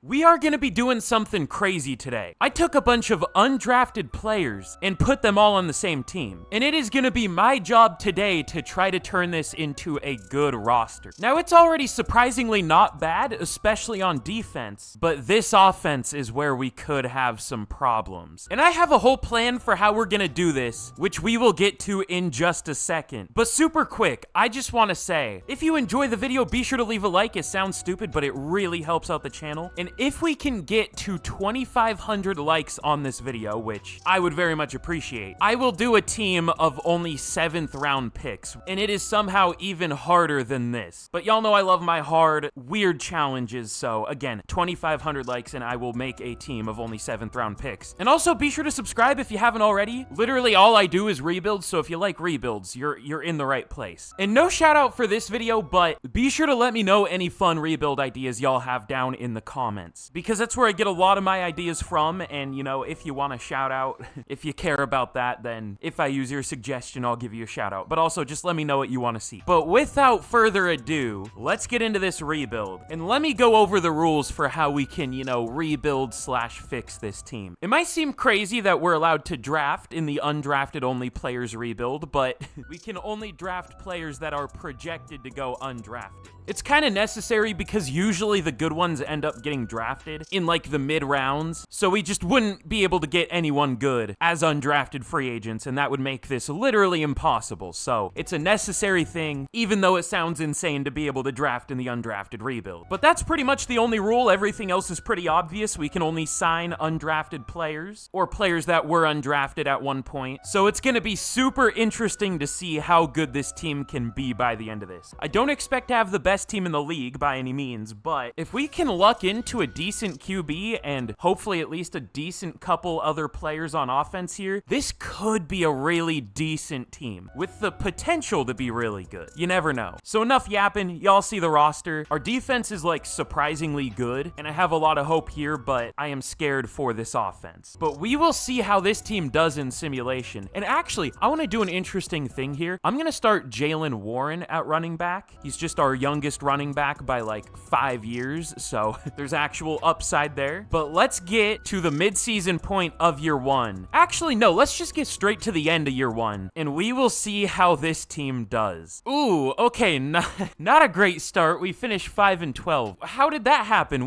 We are gonna be doing something crazy today. I took a bunch of undrafted players and put them all on the same team. And it is gonna be my job today to try to turn this into a good roster. Now, it's already surprisingly not bad, especially on defense, but this offense is where we could have some problems. And I have a whole plan for how we're gonna do this, which we will get to in just a second. But super quick, I just wanna say, if you enjoy the video, be sure to leave a like. It sounds stupid, but it really helps out the channel. And if we can get to 2,500 likes on this video, which I would very much appreciate, I will do a team of only 7th round picks. And it is somehow even harder than this. But y'all know I love my hard, weird challenges. So again, 2,500 likes and I will make a team of only 7th round picks. And also be sure to subscribe if you haven't already. Literally all I do is rebuilds. So if you like rebuilds, you're in the right place. And no shout out for this video, but be sure to let me know any fun rebuild ideas y'all have down in the comments, because that's where I get a lot of my ideas from. And you know, if you want a shout out, if you care about that, then if I use your suggestion, I'll give you a shout out. But also just let me know what you want to see. But without further ado, let's get into this rebuild. And let me go over the rules for how we can, you know, rebuild slash fix this team. It might seem crazy that we're allowed to draft in the undrafted only players rebuild, but we can only draft players that are projected to go undrafted. It's kind of necessary because usually the good ones end up getting drafted in like the mid rounds. So we just wouldn't be able to get anyone good as undrafted free agents, and that would make this literally impossible. So it's a necessary thing, even though it sounds insane to be able to draft in the undrafted rebuild. But that's pretty much the only rule. Everything else is pretty obvious. We can only sign undrafted players or players that were undrafted at one point. So it's going to be super interesting to see how good this team can be by the end of this. I don't expect to have the best team in the league by any means, but if we can luck into a decent QB and hopefully at least a decent couple other players on offense here, this could be a really decent team with the potential to be really good. You never know. So enough yapping, y'all see the roster. Our defense is like surprisingly good, and I have a lot of hope here, but I am scared for this offense. But we will see how this team does in simulation. And actually, I want to do an interesting thing here. I'm going to start Jaylen Warren at running back. He's just our youngest running back by like 5 years, so there's actual upside there. But let's get to the midseason point of year one. Actually, no, let's just get straight to the end of year one, and we will see how this team does. Ooh, okay, not a great start. We finished 5-12. How did that happen?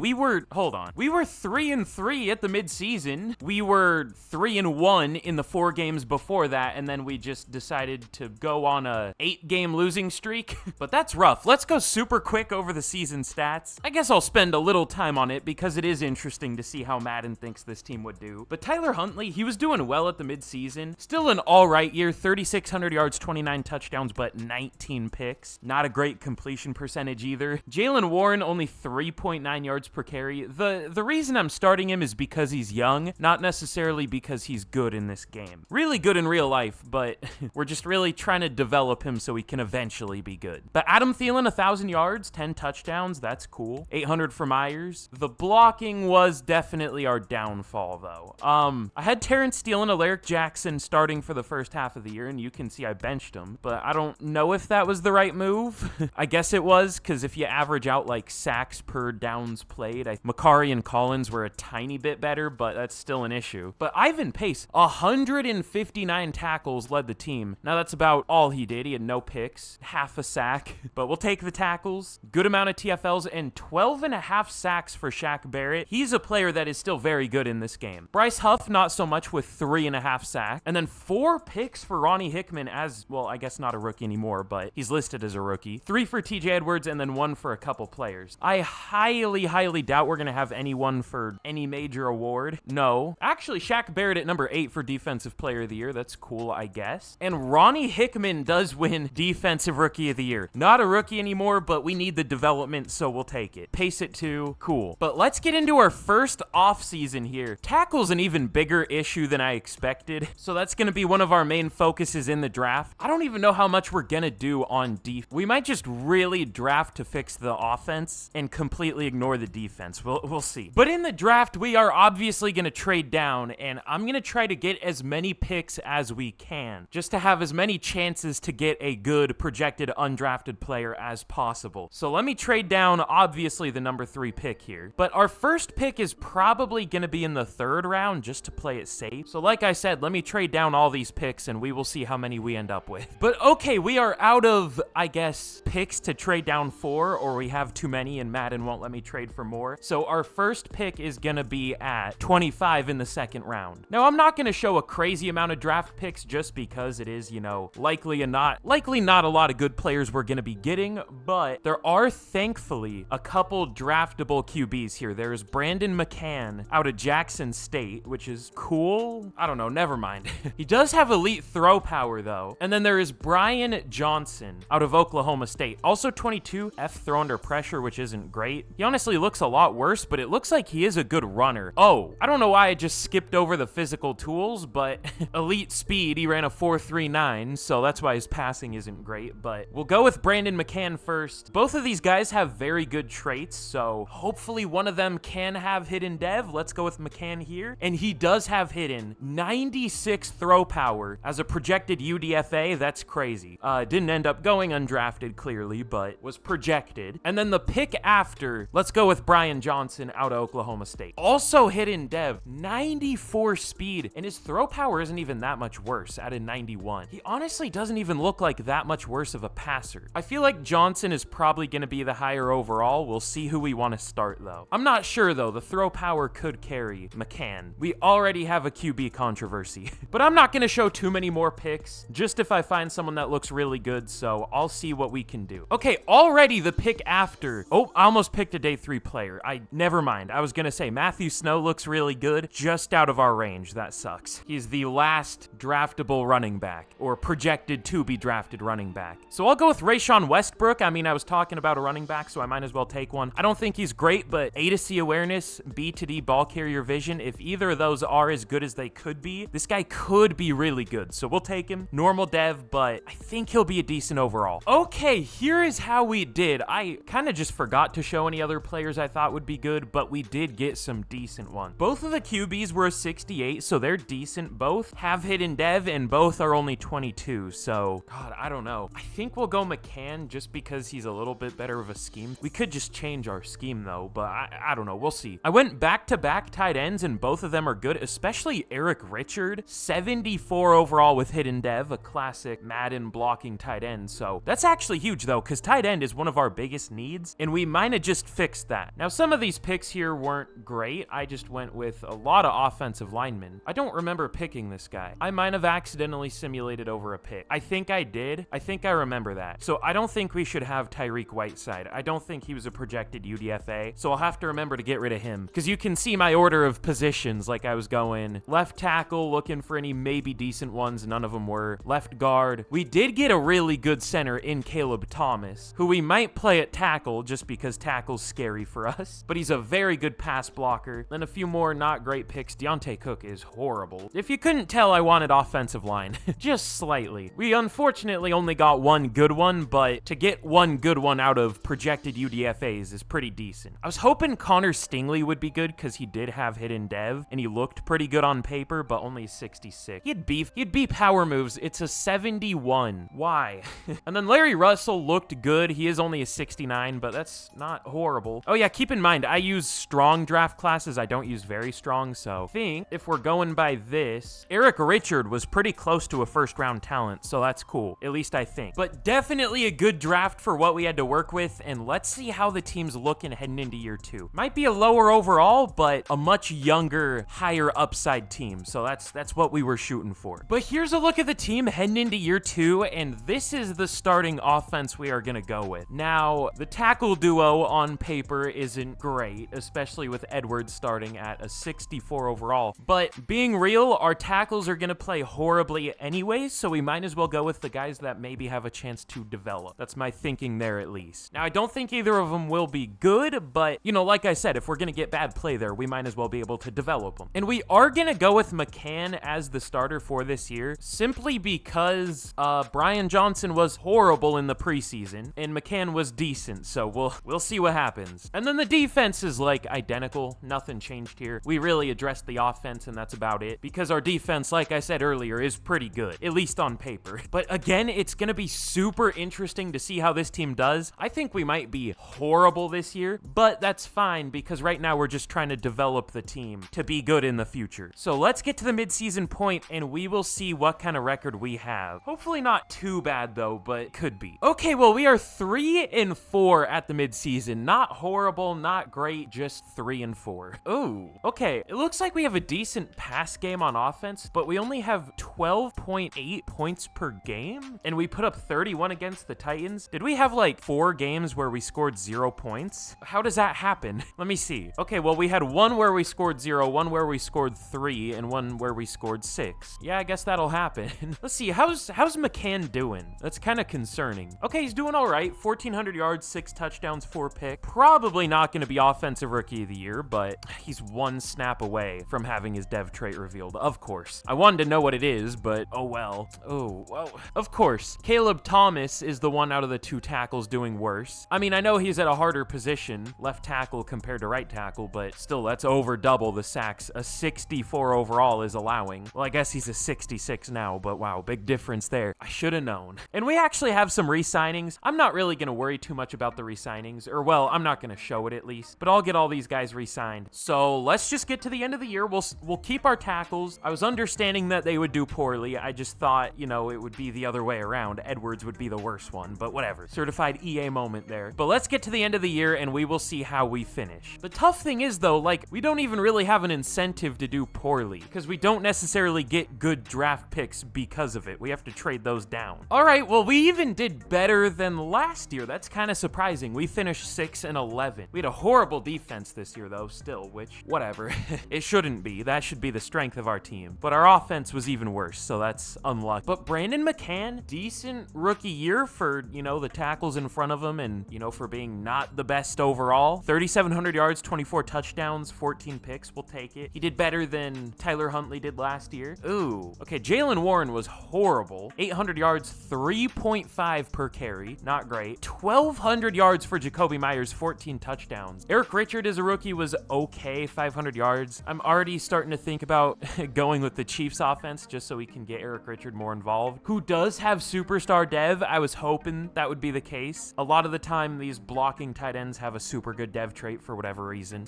Hold on. We were 3-3 at the midseason. We were 3-1 in the 4 games before that, and then we just decided to go on a 8-game losing streak. But that's rough. Let's go super quick over the season stats. I guess I'll spend a little time on it because it is interesting to see how Madden thinks this team would do. But Tyler Huntley, he was doing well at the midseason. Still an all right year, 3,600 yards, 29 touchdowns, but 19 picks. Not a great completion percentage either. Jaylen Warren, only 3.9 yards per carry. The reason I'm starting him is because he's young, not necessarily because he's good in this game. Really good in real life, but we're just really trying to develop him so he can eventually be good. But Adam Thielen, 1,000 yards, 10 touchdowns. That's cool. 800 for Myers. The blocking was definitely our downfall, though. I had Terrence Steele and Alaric Jackson starting for the first half of the year, and you can see I benched them, but I don't know if that was the right move. I guess it was, because if you average out like sacks per downs played, Macari and Collins were a tiny bit better, but that's still an issue. But Ivan Pace, 159 tackles led the team. Now that's about all he did. He had no picks, half a sack, but we'll take the tackles. Good amount of TFLs and 12.5 sacks for Shaq Barrett. He's a player that is still very good in this game. Bryce Huff, not so much, with 3.5 sacks. And then 4 picks for Ronnie Hickman as, well, I guess not a rookie anymore, but he's listed as a rookie. 3 for TJ Edwards and then 1 for a couple players. I highly doubt we're going to have anyone for any major award. No. Actually, Shaq Barrett at number 8 for Defensive Player of the Year. That's cool, I guess. And Ronnie Hickman does win Defensive Rookie of the Year. Not a rookie anymore, but we need the development, so we'll take it. Pace it too. Cool. But let's get into our first offseason here. Tackle's an even bigger issue than I expected, so that's going to be one of our main focuses in the draft. I don't even know how much we're going to do on defense. We might just really draft to fix the offense and completely ignore the defense. We'll see. But in the draft, we are obviously going to trade down, and I'm going to try to get as many picks as we can, just to have as many chances to get a good projected undrafted player as possible. possible. So let me trade down, obviously, the number 3 pick here. But our first pick is probably going to be in the 3rd round just to play it safe. So like I said, let me trade down all these picks and we will see how many we end up with. But okay, we are out of, I guess, picks to trade down for, or we have too many and Madden won't let me trade for more. So our first pick is going to be at 25 in the 2nd round. Now, I'm not going to show a crazy amount of draft picks just because it is, you know, likely not a lot of good players we're going to be getting, but there are thankfully a couple draftable QBs here. There's Brandon McCann out of Jackson State, which is cool. I don't know, never mind. He does have elite throw power though. And then there is Brian Johnson out of Oklahoma State. Also 22, F throw under pressure, which isn't great. He honestly looks a lot worse, but it looks like he is a good runner. Oh, I don't know why I just skipped over the physical tools, but elite speed, he ran a 4.39, so that's why his passing isn't great, but we'll go with Brandon McCann first. Both of these guys have very good traits, so hopefully one of them can have hidden dev. Let's go with McCann here, and he does have hidden 96 throw power as a projected UDFA. That's crazy. Didn't end up going undrafted clearly, but was projected. And then the pick after, let's go with Brian Johnson out of Oklahoma State. Also hidden dev, 94 speed, and his throw power isn't even that much worse at a 91. He honestly doesn't even look like that much worse of a passer. I feel like Johnson is probably going to be the higher overall. We'll see who we want to start though. I'm not sure though. The throw power could carry McCann. We already have a QB controversy, but I'm not going to show too many more picks, just if I find someone that looks really good, so I'll see what we can do. Okay, already the pick after. Oh, I almost picked a day 3 player. Never mind. I was going to say Matthew Snow looks really good, just out of our range. That sucks. He's the last draftable running back, or projected to be drafted running back. So I'll go with Rayshawn Westbrook. I mean, I was talking about a running back, so I might as well take one. I don't think he's great, but A to C awareness, B to D ball carrier vision, if either of those are as good as they could be, this guy could be really good. So we'll take him. Normal dev, but I think he'll be a decent overall. Okay, here is how we did. I kind of just forgot to show any other players I thought would be good, but we did get some decent ones. Both of the QBs were a 68, so they're decent. Both have hidden dev, and both are only 22, so God, I don't know. I think we'll go McCann just because he's a little bit better of a scheme. We could just change our scheme though, but I don't know. We'll see. I went back-to-back tight ends, and both of them are good, especially Eric Richard, 74 overall with hidden dev, a classic Madden blocking tight end. So that's actually huge though, because tight end is one of our biggest needs, and we might have just fixed that. Now, some of these picks here weren't great. I just went with a lot of offensive linemen. I don't remember picking this guy. I might have accidentally simulated over a pick. I think I did. I think I remember that. So I don't think we should have Tyreek Whiteside. I don't think he was a projected UDFA, so I'll have to remember to get rid of him, because you can see my order of positions. Like, I was going left tackle, looking for any maybe decent ones. None of them were. Left guard. We did get a really good center in Caleb Thomas, who we might play at tackle just because tackle's scary for us, but he's a very good pass blocker. Then a few more not great picks. Deontay Cook is horrible. If you couldn't tell, I wanted offensive line. Just slightly. We unfortunately only got one good one, but to get one good one out of projected UDFAs is pretty decent. I was hoping Connor Stingley would be good because he did have hidden dev, and he looked pretty good on paper, but only 66. He'd be power moves. It's a 71. Why? And then Larry Russell looked good. He is only a 69, but that's not horrible. Oh yeah, keep in mind, I use strong draft classes. I don't use very strong, so I think if we're going by this, Eric Richard was pretty close to a first-round talent, so that's cool. At least I think. But definitely a good draft for what we had to work with, and let's see how the team's looking heading into year 2. Might be a lower overall, but a much younger, higher upside team, so that's what we were shooting for. But here's a look at the team heading into year 2, and this is the starting offense we are gonna go with. Now, the tackle duo on paper isn't great, especially with Edwards starting at a 64 overall, but being real, our tackles are gonna play horribly anyway, so we might as well go with the guys that maybe have a chance to develop. That's my thinking there, at least. Now, I don't think either of them will be good, but, you know, like I said, if we're gonna get bad play there, we might as well be able to develop them. And we are gonna go with McCann as the starter for this year, simply because Brian Johnson was horrible in the preseason, and McCann was decent, so we'll see what happens. And then the defense is, like, identical. Nothing changed here. We really addressed the offense, and that's about it, because our defense, like I said earlier, is pretty good, at least on paper. But again, it's gonna be super interesting to see how this team team does. I think we might be horrible this year, but that's fine because right now we're just trying to develop the team to be good in the future. So let's get to the midseason point and we will see what kind of record we have. Hopefully not too bad though, but could be. Okay, well, we are 3-4 at the midseason. Not horrible, not great, just 3-4. Ooh, okay. It looks like we have a decent pass game on offense, but we only have 12.8 points per game, and we put up 31 against the Titans. Did we have like 4 games where we scored 0 points? How does that happen? Let me see. Okay, well, we had one where we scored 0, one where we scored 3, and one where we scored 6. Yeah, I guess that'll happen. Let's see, how's McCann doing? That's kind of concerning. Okay, he's doing all right. 1,400 yards, 6 touchdowns, 4 picks. Probably not going to be offensive rookie of the year, but he's 1 snap away from having his dev trait revealed, of course. I wanted to know what it is, but oh well. Oh, well. Of course, Caleb Thomas is the one out of the 2 tackles doing worse. I mean, I know he's at a harder position, left tackle compared to right tackle, but still, that's over double the sacks a 64 overall is allowing. Well, I guess he's a 66 now, but wow, big difference there. I should have known. And we actually have some re-signings. I'm not really going to worry too much about the re-signings, or well, I'm not going to show it at least, but I'll get all these guys re-signed. So let's just get to the end of the year. We'll keep our tackles. I was understanding that they would do poorly. I just thought, you know, it would be the other way around. Edwards would be the worst one, but whatever. Certified EA moment there. But let's get to the end of the year and we will see how we finish. The tough thing is though, like, we don't even really have an incentive to do poorly because we don't necessarily get good draft picks because of it. We have to trade those down. All right, well, we even did better than last year. That's kind of surprising. We finished 6-11. We had a horrible defense this year though, still, which, whatever. It shouldn't be. That should be the strength of our team. But our offense was even worse, so that's unlucky. But Brandon McCann, decent rookie year for, you know, the tackles in front of him and, you know, for being not the best overall. 3,700 yards, 24 touchdowns, 14 picks. We'll take it. He did better than Tyler Huntley did last year. Ooh. Okay, Jalen Warren was horrible. 800 yards, 3.5 per carry. Not great. 1,200 yards for Jacoby Myers, 14 touchdowns. Eric Richard as a rookie was okay, 500 yards. I'm already starting to think about going with the Chiefs offense just so we can get Eric Richard more involved, who does have superstar dev. I was hoping that would be the case. A lot of the time, these blocking tight ends have a super good dev trait for whatever reason.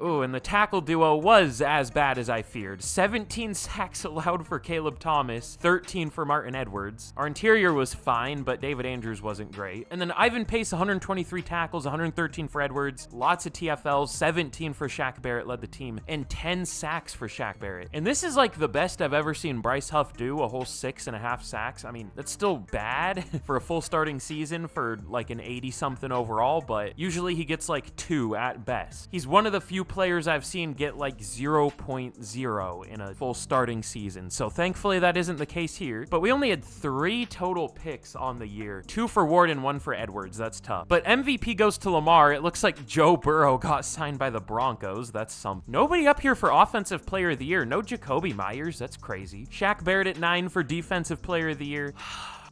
Ooh, and the tackle duo was as bad as I feared. 17 sacks allowed for Caleb Thomas, 13 for Martin Edwards. Our interior was fine, but David Andrews wasn't great. And then Ivan Pace, 123 tackles, 113 for Edwards, lots of TFLs, 17 for Shaq Barrett led the team, and 10 sacks for Shaq Barrett. And this is like the best I've ever seen Bryce Huff do, a whole 6.5 sacks. I mean, that's still bad for a full starting season for like an 80-something overall, but usually he gets like 2 at best. He's one of the few players I've seen get like 0.0 in a full starting season, so thankfully that isn't the case here. But we only had 3 total picks on the year, 2 for Ward and 1 for Edwards. That's tough. But MVP goes to Lamar. It looks like Joe Burrow got signed by the Broncos. That's something. Nobody up here for Offensive Player of the Year. No Jacoby Myers. That's crazy. Shaq Barrett at 9 for Defensive Player of the Year.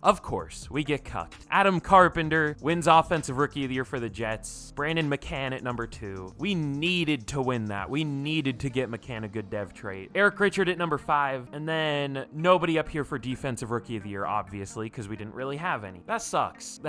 Of course, we get cucked. Adam Carpenter wins Offensive Rookie of the Year for the Jets. Brandon McCann at number 2. We needed to win that. We needed to get McCann a good dev trait. Eric Richard at number 5. And then nobody up here for Defensive Rookie of the Year, obviously, because we didn't really have any. That sucks.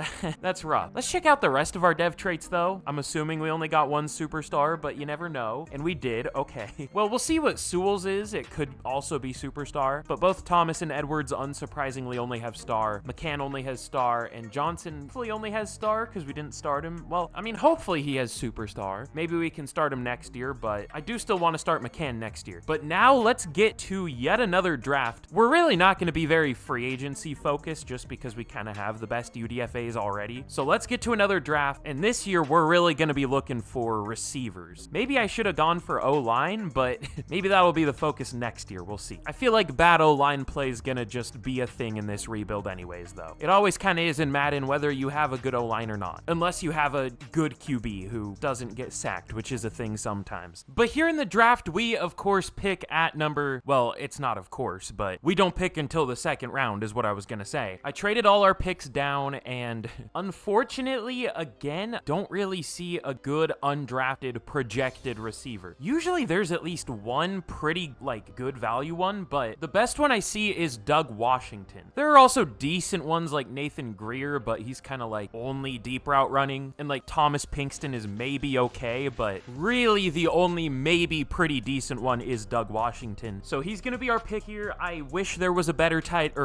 That's rough. Let's check out the rest of our dev traits, though. I'm assuming we only got 1 superstar, but you never know. And we did. Okay. Well, we'll see what Sewell's is. It could also be superstar. But both Thomas and Edwards, unsurprisingly, only have star. McCann only has star, and Johnson hopefully only has star because we didn't start him. Well, I mean, hopefully he has superstar. Maybe we can start him next year, but I do still want to start McCann next year. But now let's get to yet another draft. We're really not going to be very free agency focused just because we kind of have the best UDFAs already. So let's get to another draft, and this year we're really going to be looking for receivers. Maybe I should have gone for O-line, but maybe that'll be the focus next year. We'll see. I feel like bad O-line play is going to just be a thing in this rebuild anyways, though. It always kind of is in Madden, whether you have a good O-line or not. Unless you have a good QB who doesn't get sacked, which is a thing sometimes. But here in the draft, we, of course, pick at number... Well, it's not of course, but we don't pick until the 2nd round, is what I was going to say. I traded all our picks down, and unfortunately, again, don't really see a good undrafted projected receiver. Usually, there's at least one pretty, like, good value one, but the best one I see is Doug Washington. There are also decent ones like Nathan Greer, but he's kind of like only deep route running. And like Thomas Pinkston is maybe okay, but really the only maybe pretty decent one is Doug Washington. So he's gonna be our pick here. I wish there was a better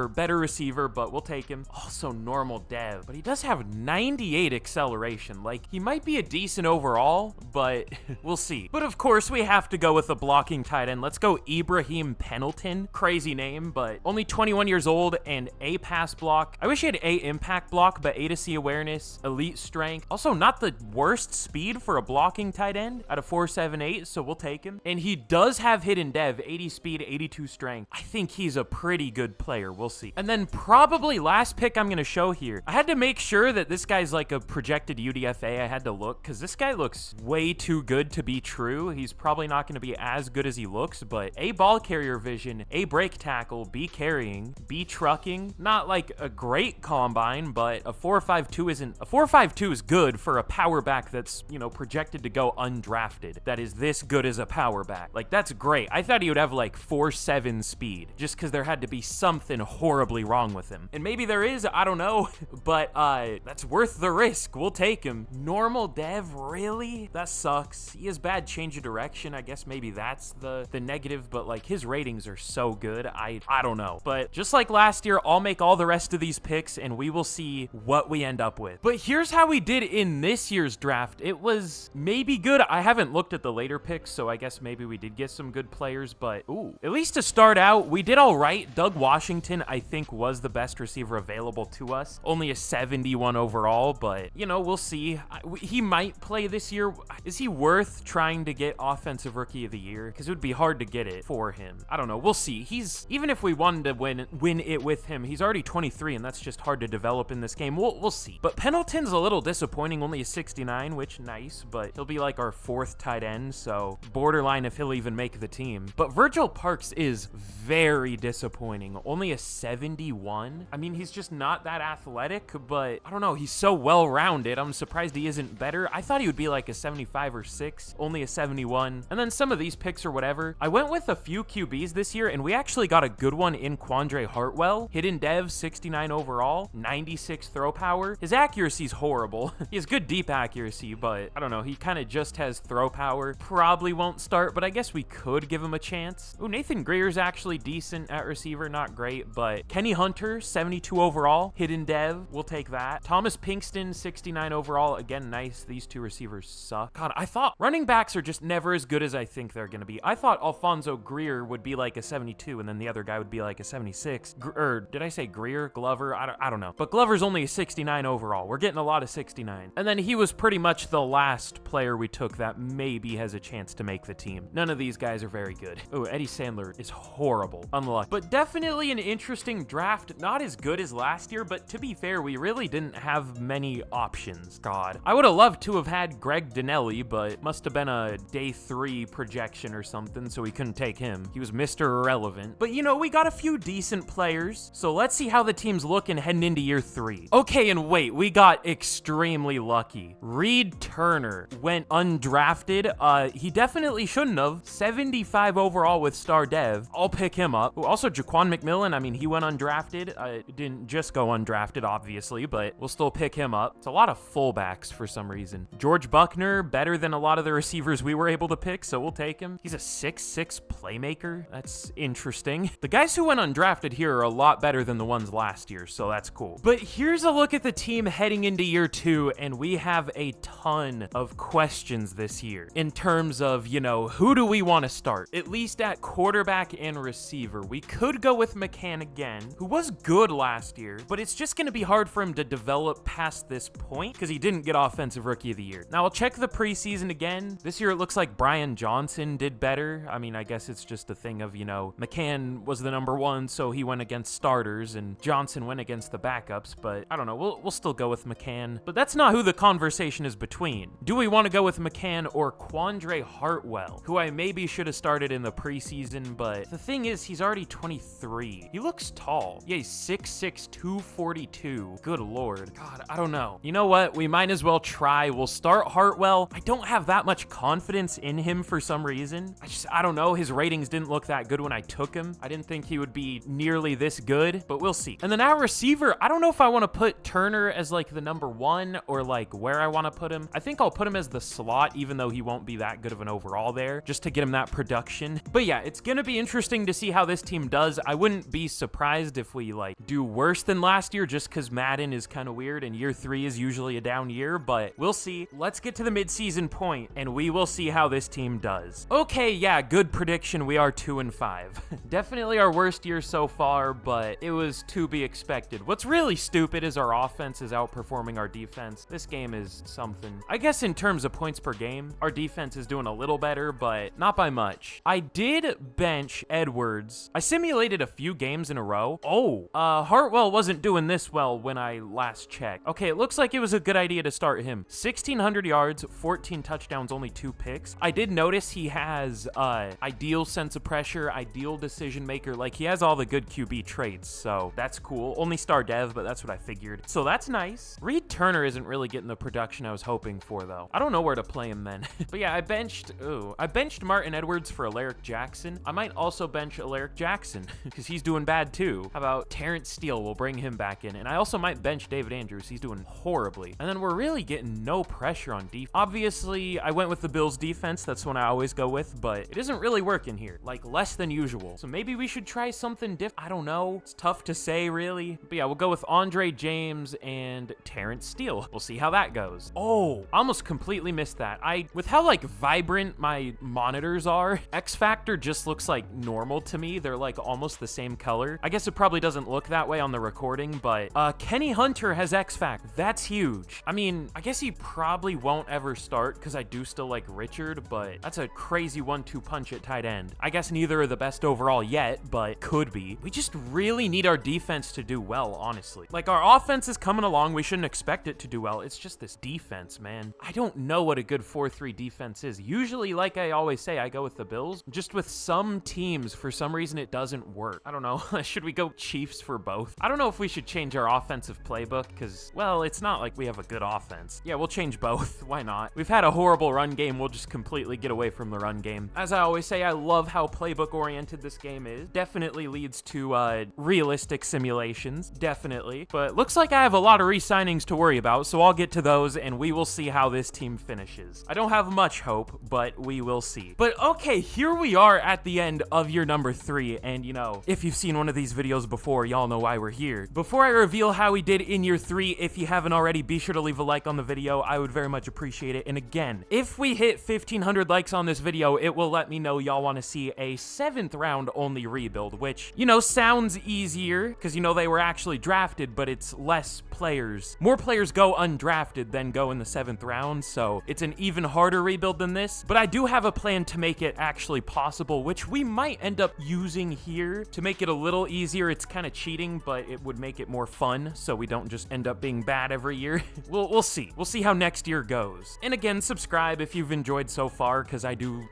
better receiver, but we'll take him. Also normal dev, but he does have 98 acceleration. Like he might be a decent overall, but we'll see. But of course we have to go with a blocking tight end. Let's go Ibrahim Pendleton. Crazy name, but only 21 years old and A pass block. I wish he had A impact block, but A to C awareness, elite strength. Also not the worst speed for a blocking tight end at a 4.78, so we'll take him. And he does have hidden dev, 80 speed, 82 strength. I think he's a pretty good player. We'll see. And then probably last pick I'm going to show here. I had to make sure that this guy's like a projected UDFA. I had to look because this guy looks way too good to be true. He's probably not going to be as good as he looks, but A ball carrier vision, A break tackle, B carrying, B trucking. Not like a great combine, but a 4.52 isn't. A 4.52 is good for a power back that's, you know, projected to go undrafted. That is this good as a power back. Like that's great. I thought he would have like 4.7 speed just because there had to be something horribly wrong with him. And maybe there is, I don't know, but that's worth the risk. We'll take him. Normal dev, really? That sucks. He has bad change of direction. I guess maybe that's the negative, but like his ratings are so good. I don't know. But just like last year, I'll make all the rest of these picks and we will see what we end up with. But here's how we did in this year's draft. It was maybe good. I haven't looked at the later picks, so I guess maybe we did get some good players, but ooh, at least to start out, we did all right. Doug Washington, I think, was the best receiver available to us. Only a 71 overall, but you know, we'll see. He might play this year. Is he worth trying to get offensive rookie of the year? Because it would be hard to get it for him. I don't know. We'll see. Even if we wanted to win it with him, he's already 23, and that's just hard to develop in this game. We'll see. But Pendleton's a little disappointing, only a 69, which nice, but he'll be like our 4th tight end, so borderline if he'll even make the team. But Virgil Parks is very disappointing. Only a 71. I mean, he's just not that athletic, but I don't know. He's so well-rounded. I'm surprised he isn't better. I thought he would be like a 75 or 6, only a 71. And then some of these picks or whatever. I went with a few QBs this year, and we actually got a good one in Quandre Hartwell. Hidden dev, 69 overall, 96 throw power. His accuracy's horrible. He has good deep accuracy, but I don't know. He kind of just has throw power. Probably won't start, but I guess we could give him a chance. Ooh, Nathan Greer's actually decent at receiver, not great, but Kenny Hunter, 72 overall, hidden dev, we'll take that. Thomas Pinkston, 69 overall, again, nice. These two receivers suck. God, I thought running backs are just never as good as I think they're gonna be. I thought Alfonso Greer would be like a 72, and then the other guy would be like a 76. Or did I say Greer? Glover? I don't know. But Glover's only a 69 overall. We're getting a lot of 69. And then he was pretty much the last player we took that maybe has a chance to make the team. None of these guys are very good. Oh, Eddie Sandler is horrible. Unlucky. But definitely an interesting draft. Not as good as last year, but to be fair, we really didn't have many options. God. I would have loved to have had Greg Dinelli, but must have been a day 3 projection or something, so we couldn't take him. He was Mr. Irrelevant. But you know, we got a few decent players, so let's see how the team's looking heading into year 3. Okay, and wait, we got extremely lucky. Reed Turner went undrafted. He definitely shouldn't have. 75 overall with star dev. I'll pick him up. Ooh, also Jaquan McMillan, I mean, he went undrafted. Didn't just go undrafted, obviously, but we'll still pick him up. It's a lot of fullbacks for some reason. George Buckner, better than a lot of the receivers we were able to pick, so we'll take him. He's a 6'6 playmaker. That's interesting. The guys who went undrafted here are a lot better than the ones last year, so that's cool. But here's a look at the team heading into year 2, and we have a ton of questions this year in terms of, you know, who do we want to start? At least at quarterback and receiver. We could go with McCann again, who was good last year, but it's just going to be hard for him to develop past this point because he didn't get offensive rookie of the year. Now I'll check the preseason again. This year it looks like Brian Johnson did better. I mean, I guess it's just a thing of, you know, McCann was the number 1, so he went against starters and Johnson went against the backups, but I don't know. We'll still go with McCann, but that's not who the conversation is between. Do we want to go with McCann or Quandre Hartwell, who I maybe should have started in the preseason, but the thing is, he's already 23. He looks tall. Yeah, he's 6'6", 242. Good lord. God, I don't know. You know what? We might as well try. We'll start Hartwell. I don't have that much confidence in him for some reason. I don't know. His ratings didn't look that good when I took him. I didn't think he would be nearly this good, but we'll see. And then our receiver, I don't know if I want to put Turner as like the number 1 or like where I want to put him. I think I'll put him as the slot, even though he won't be that good of an overall there, just to get him that production. But yeah, it's gonna be interesting to see how this team does. I wouldn't be surprised if we like do worse than last year, just because Madden is kind of weird and year 3 is usually a down year, but we'll see. Let's get to the midseason point and we will see how this team does. Okay, yeah, good prediction. We are 2-5. Definitely our worst year so far, but it was to be expected. What's really stupid is our offense is outperforming our defense. This game is something. I guess in terms of points per game, our defense is doing a little better, but not by much. I did bench Edwards. I simulated a few games in a row. Oh, Hartwell wasn't doing this well when I last checked. Okay, it looks like it was a good idea to start him. 1,600 yards, 14 touchdowns, only 2 picks. I did notice he has ideal sense of pressure, ideal decision maker. Like, he has all the good QB traits, so that's cool. Only star dev, but that's what I figured. So that's nice. Reed Turner isn't really getting the production I was hoping for, though. I don't know where to play him then. But yeah, I benched Martin Edwards for Alaric Jackson. I might also bench Alaric Jackson because he's doing bad too. How about Terrence Steele? We'll bring him back in. And I also might bench David Andrews. He's doing horribly. And then we're really getting no pressure on defense. Obviously, I went with the Bills defense. That's one I always go with, but it isn't really working here. Like, less than usual. So maybe we should try something different. I don't know. It's tough to say, really. But yeah, we'll go with Andre James and Terrence Steele. We'll see how that goes. Oh, I almost completely missed that. With how like vibrant my monitors are, X Factor just looks like normal to me. They're like almost the same color. I guess it probably doesn't look that way on the recording, but Kenny Hunter has X Factor. That's huge. I mean, I guess he probably won't ever start because I do still like Richard, but that's a crazy 1-2 punch at tight end. I guess neither are the best overall yet, but could be. We just really need our defense to do well, honestly. Like, our offense is coming along. We shouldn't expect it to do well. It's just this defense, man. I don't know what a good 4-3 defense is. Usually, like I always say, I go with the Bills. Just with some teams, for some reason, it doesn't work. I don't know. Should we go Chiefs for both? I don't know if we should change our offensive playbook because, well, it's not like we have a good offense. Yeah, we'll change both. Why not? We've had a horrible run game. We'll just completely get away from the run game. As I always say, I love how playbook-oriented this game is. Definitely leads to realistic simulations. Definitely. But looks like I have a lot of re-signings to worry about, so I'll get to those and we will see how this team finishes. I don't have much hope, but we will see. But okay, here we are at the end of year number 3, and you know, if you've seen one of these videos before, y'all know why we're here. Before I reveal how we did in year 3, if you haven't already, be sure to leave a like on the video. I would very much appreciate it. And again, if we hit 1,500 likes on this video, it will let me know y'all want to see a 7th round only rebuild, which, you know, sounds easier because, you know, they were actually drafted, but it's less players. More players go undrafted than go in the 7th round, so it's an even harder rebuild than this. But I do have a plan to make it actually possible, which we might end up using here to make it a little easier. It's kind of cheating, but it would make it more fun, so we don't just end up being bad every year. We'll see. We'll see how next year goes. And again, subscribe if you've enjoyed so far, because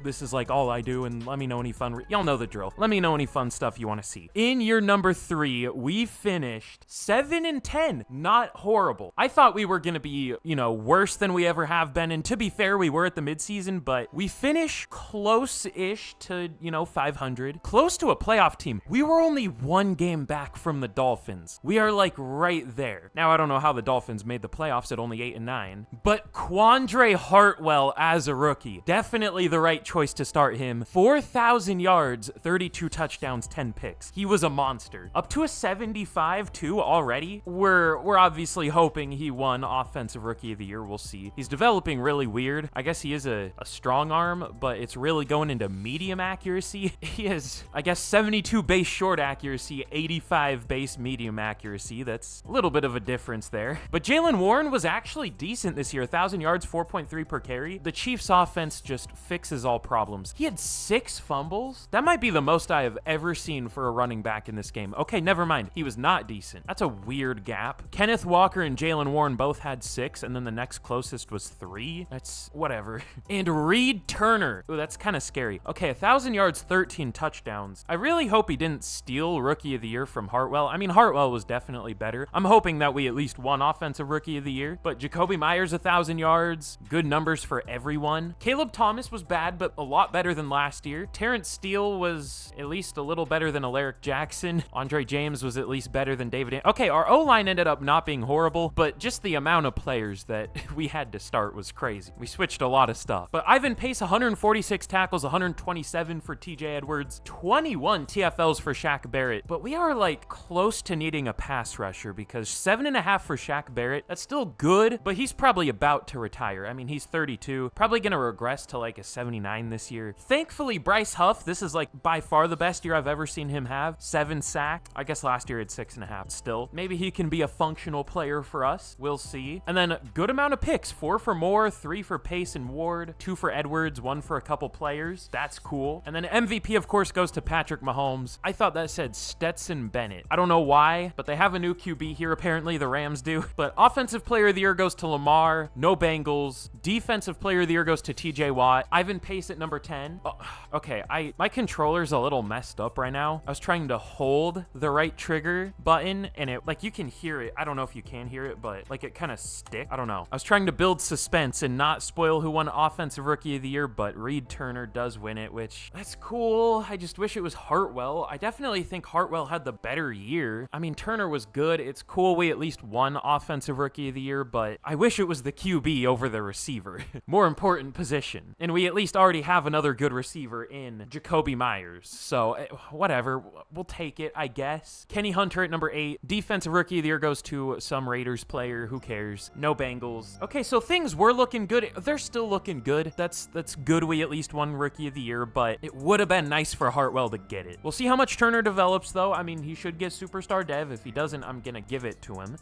this is like all I do, and let me know any fun, y'all know the drill. Let me know any fun stuff you want to see. In year number 3, we finished 7-10. Not horrible. I thought we were gonna be, you know, worse than we ever have been, and to be fair, we were at the midseason, but we finished close-ish to, you know, 500. Close to a playoff team. We were only 1 game back from the Dolphins. We are like right there. Now, I don't know how the Dolphins made the playoffs at only 8-9, but Quandre Hartwell as a rookie, definitely the right choice to start him. 4,000 yards, 32 touchdowns, 10 picks. He was a monster. Up to a 75 too already. We're obviously hoping he won Offensive Rookie of the Year. We'll see. He's developing really weird. I guess he is a strong arm, but it's really going into medium accuracy. He is, I guess, 72 base short accuracy, 85 base medium accuracy. That's a little bit of a difference there. But Jaylen Warren was actually decent this year. 1,000 yards, 4.3 per carry. The Chiefs offense just fixes all problems. He had 6 fumbles. That might be the most I have ever seen for a running back in this game. Okay, never mind. He was not decent. That's a weird gap. Kenneth Walker and Jaylen Warren both had 6, and then the next closest was 3. That's whatever. And Reed Turner. Ooh, that's kind of scary. Okay, 1,000 yards, 13 touchdowns. I really hope he didn't steal Rookie of the Year from Hartwell. I mean, Hartwell was definitely better. I'm hoping that we at least won Offensive Rookie of the Year, but Jacoby Myers, 1,000 yards. Good numbers for everyone. Caleb Thomas was bad, but a lot better than last year. Terrence Steele was at least a little better than Alaric Jackson. Andre James was at least better than David. Okay, our O-line ended up not being horrible, but just the amount of players that we had to start was crazy. We switched a lot of stuff. But Ivan Pace, 146 tackles, 127 for TJ Edwards, 21 TFLs for Shaq Barrett. But we are like close to needing a pass rusher because 7.5 for Shaq Barrett. That's still good, but he's probably about to retire. I mean, he's 32, probably gonna regress to like a 79 this year. Thankfully, Bryce Huff, this is like by far the best year I've ever seen him have. 7 sacks. I guess last year he had 6.5. Still, maybe he can be a functional player for us. We'll see. And then good amount of picks. 4 for Moore, 3 for Pace and Ward, 2 for Edwards, 1 for a couple players. That's cool. And then MVP, of course, goes to Patrick Mahomes. I thought that said Stetson Bennett. I don't know why, but they have a new QB here. Apparently, the Rams do. But Offensive Player of the Year goes to Lamar. No Bengals. Defensive Player of the Year goes to TJ Watt. Ivan Pace at number 10. Oh, okay, my controller's a little messed up right now. I was trying to hold the right trigger button, and it, like, you can hear it. I don't know if you can hear it, but, like, it kind of stick. I don't know. I was trying to build suspense and not spoil who won Offensive Rookie of the Year, but Reed Turner does win it, which, that's cool. I just wish it was Hartwell. I definitely think Hartwell had the better year. I mean, Turner was good. It's cool we at least won Offensive Rookie of the Year, but I wish it was the QB over the receiver. More important position. And we at least already have another good receiver in Jacoby Myers. So, whatever. We'll take it, I guess. Kenny Hunter at number 8. Defensive Rookie of the Year goes to some Raiders player. Who cares? No Bengals. Okay, so things were looking good. They're still looking good. That's good we at least won Rookie of the Year, but it would have been nice for Hartwell to get it. We'll see how much Turner develops, though. I mean, he should get Superstar Dev. If he doesn't, I'm gonna give it to him.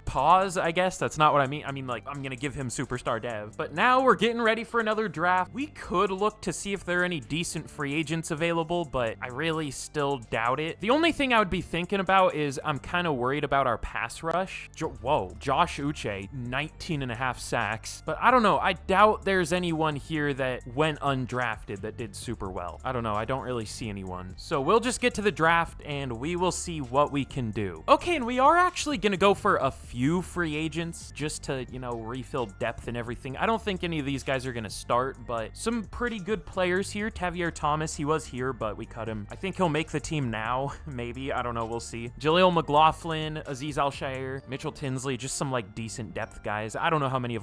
Pause, I guess. That's not what I mean. I mean, like, I'm gonna give him Superstar Dev. But now we're getting ready for another draft. We could look to see if there are any decent free agents available, but I really still doubt it. The only thing I would be thinking about is I'm kind of worried about our pass rush. Josh Uche, 19.5 sacks. But I don't know. I doubt there's anyone here that went undrafted that did super well. I don't know. I don't really see anyone. So we'll just get to the draft and we will see what we can do. Okay, and we are actually going to go for a few free agents just to, you know, refill depth and everything. I don't think any of these guys are going to start, but some pretty good players here. Tavier Thomas, he was here, but we cut him. I think he'll make the team now, maybe. I don't know. We'll see. Jaleel McLaughlin, Aziz Al-Shaair, Mitchell Tinsley, just some like decent depth guys. I don't know how many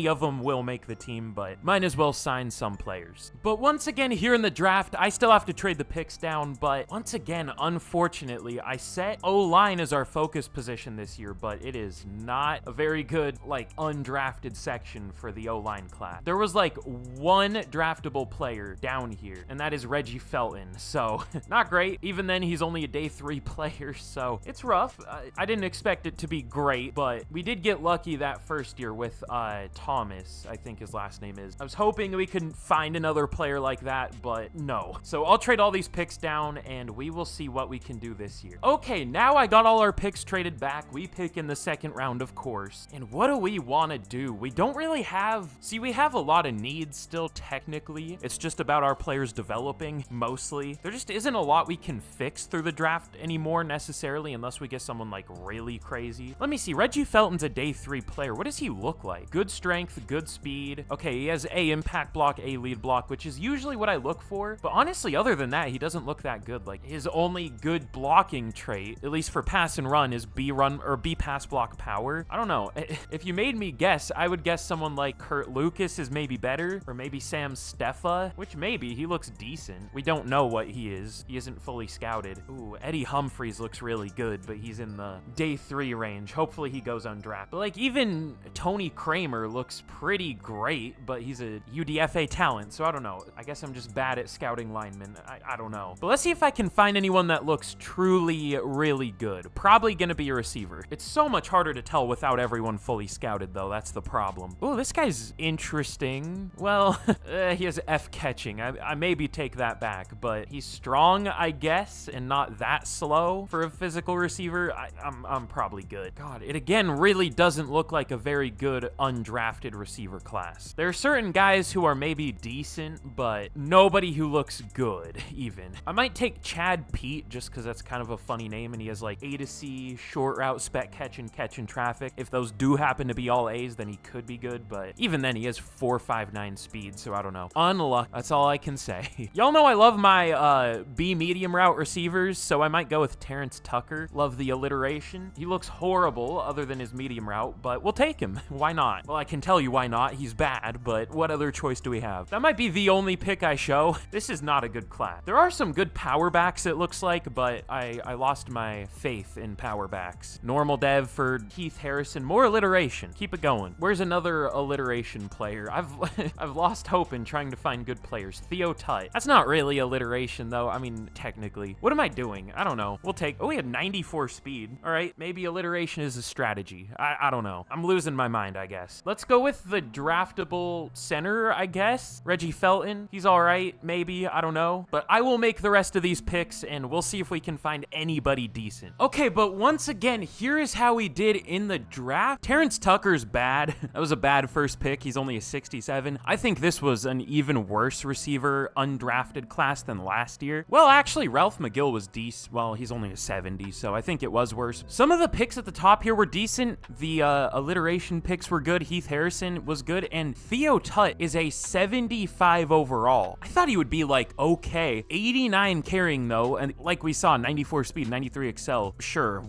of them will make the team, but might as well sign some players. But once again, here in the draft, I still have to trade the picks down, but once again, unfortunately, I set O-line as our focus position this year, but it is not a very good, like, undrafted section for the O-line class. There was like one draftable player down here, and that is Reggie Felton, so not great. Even then, he's only a day 3 player, so it's rough. I didn't expect it to be great, but we did get lucky that first year with Thomas, I think his last name is. I was hoping we could find another player like that, but no. So I'll trade all these picks down, and we will see what we can do this year. Okay, now I got all our picks traded back. We pick in the second round, of course. And what do we want to do? We don't really have... See, we have a lot of needs still, technically. It's just about our players developing, mostly. There just isn't a lot we can fix through the draft anymore, necessarily, unless we get someone, like, really crazy. Let me see. Reggie Felton's a day 3 player. What does he look like? Good strength, good speed. Okay, he has A impact block, A lead block, which is usually what I look for. But honestly, other than that, he doesn't look that good. Like, his only good blocking trait, at least for pass and run, is B pass block power. I don't know. If you made me guess, I would guess someone like Kurt Lucas is maybe better, or maybe Sam Steffa, which maybe he looks decent. We don't know what he is. He isn't fully scouted. Ooh, Eddie Humphreys looks really good, but he's in the day 3 range. Hopefully he goes undrafted. But like, even Tony Kramer looks pretty great, but he's a UDFA talent, so I don't know. I guess I'm just bad at scouting linemen. I don't know. But let's see if I can find anyone that looks truly really good. Probably gonna be a receiver. It's so much harder to tell without everyone fully scouted, though. That's the problem. Oh, this guy's interesting. Well, he has F catching. I maybe take that back, but he's strong, I guess, and not that slow for a physical receiver. I'm probably good. God, it again really doesn't look like a very good undrafted receiver class. There are certain guys who are maybe decent, but nobody who looks good, even. I might take Chad Pete just because that's kind of a funny name, and he has like A to C, short route, spec catch in traffic. If those do happen to be all A's, then he could be good, but even then, he has 4.59 speed, so I don't know. Unlucky. That's all I can say. Y'all know I love my B medium route receivers, so I might go with love Terrence Tucker. Love the alliteration. He looks horrible other than his medium route, but we'll take him. Why not? Well, I can tell you why not. He's bad, but what other choice do we have? That might be the only pick I show. This is not a good class. There are some good power backs, it looks like, but I lost my faith in power backs. Normal dev for Heath Harrison. More alliteration. Keep it going. Where's another alliteration player? I've lost hope in trying to find good players. Theo Tut. That's not really alliteration, though. I mean, technically. What am I doing? I don't know. We'll take... Oh, we had 94 speed. All right, maybe alliteration is a strategy. I don't know. I'm losing my mind, I guess. Let's go with the draftable center, I guess. Reggie Felton. He's all right, maybe. I don't know. But I will make the rest of these picks, and we'll see if we can find anybody decent. Okay, but once again, here is how he did in the draft. Terrence Tucker's bad. That was a bad first pick. He's only a 67. I think this was an even worse receiver undrafted class than last year. Well, actually, Ralph McGill was decent. Well, he's only a 70, so I think it was worse. Some of the picks at the top here were decent. The alliteration picks were good. Heath Harrison was good, and Theo Tut is a 75 overall. I thought he would be like, okay. 89 carrying though, and like we saw, 94 speed, 93 excel. Sure,